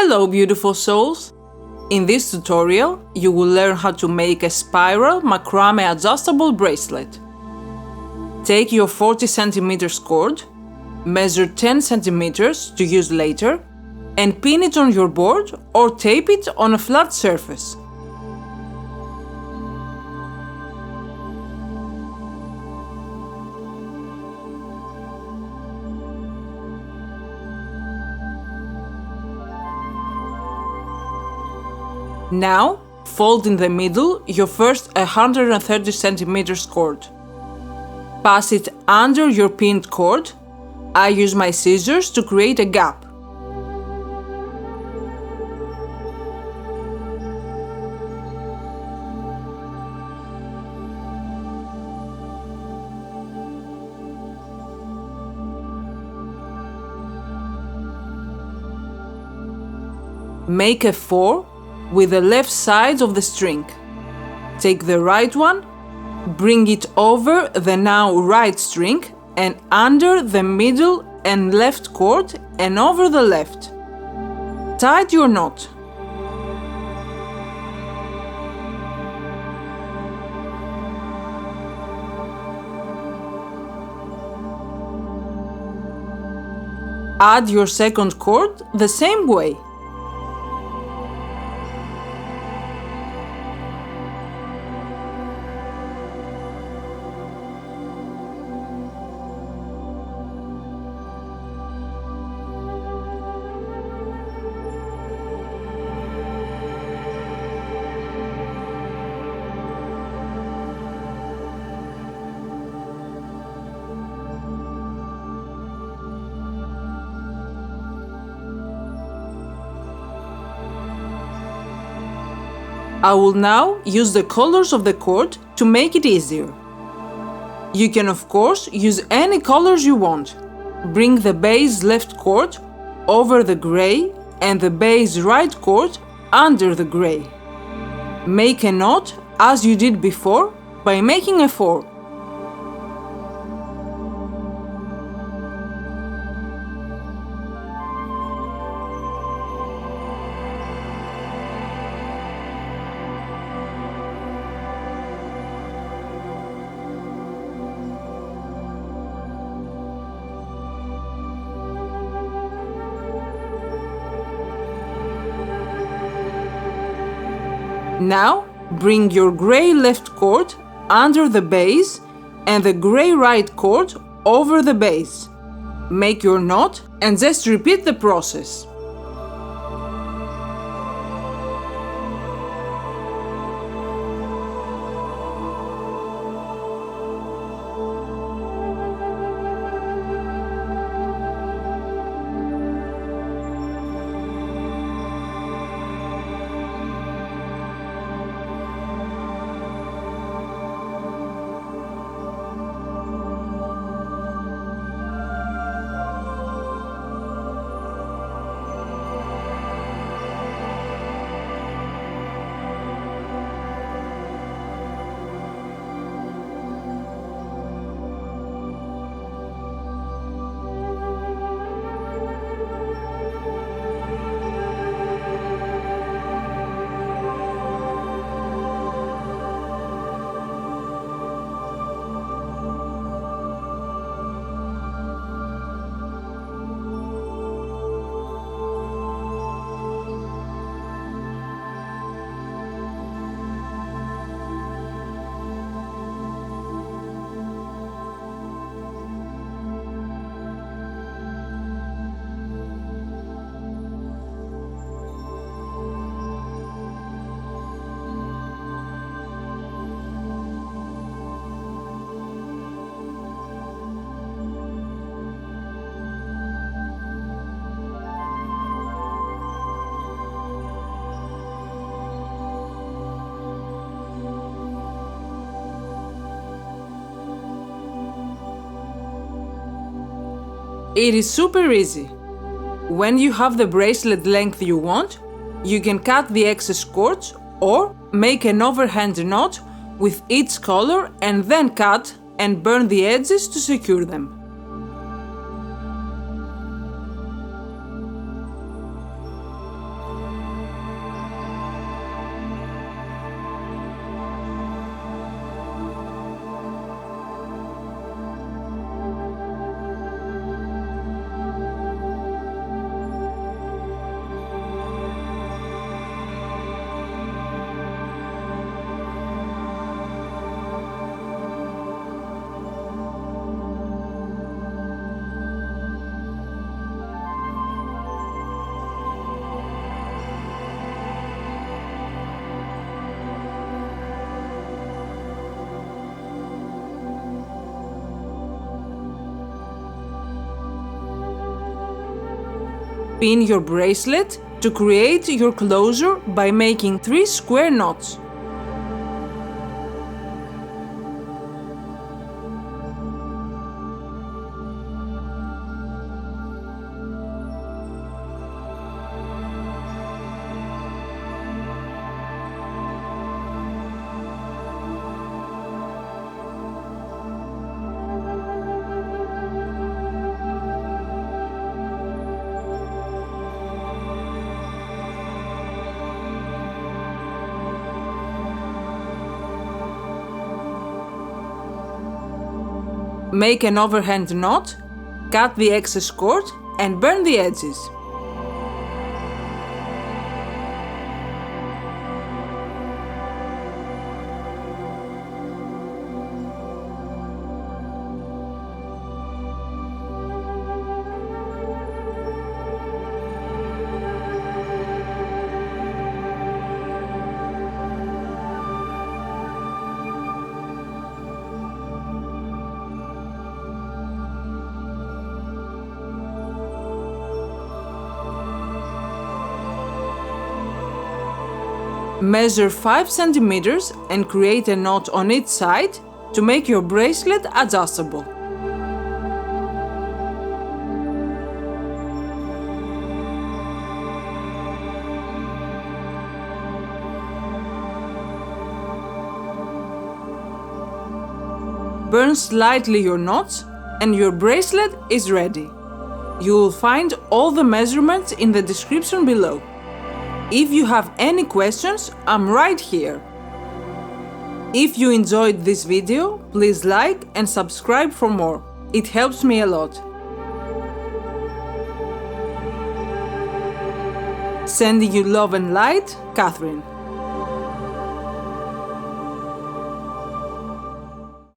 Hello beautiful souls! In this tutorial, you will learn how to make a spiral macrame adjustable bracelet. Take your 40 cm cord, measure 10 cm to use later, and pin it on your board or tape it on a flat surface. Now, fold in the middle your first 130 cm cord. Pass it under your pinned cord. I use my scissors to create a gap. Make a 4 with the left side of the string. Take the right one, bring it over the now right string and under the middle and left cord and over the left. Tie your knot. Add your second cord the same way. I will now use the colors of the cord to make it easier. You can of course use any colors you want. Bring the base left cord over the gray and the base right cord under the gray. Make a knot as you did before by making a 4. Now, bring your gray left cord under the base and the gray right cord over the base. Make your knot and just repeat the process. It is super easy. When you have the bracelet length you want, you can cut the excess cords or make an overhand knot with each color and then cut and burn the edges to secure them. Pin your bracelet to create your closure by making 3 square knots. Make an overhand knot, cut the excess cord and burn the edges. Measure 5 centimeters and create a knot on each side to make your bracelet adjustable. Burn slightly your knots and your bracelet is ready. You will find all the measurements in the description below. If you have any questions, I'm right here. If you enjoyed this video, please like and subscribe for more. It helps me a lot. Sending you love and light, Catherine.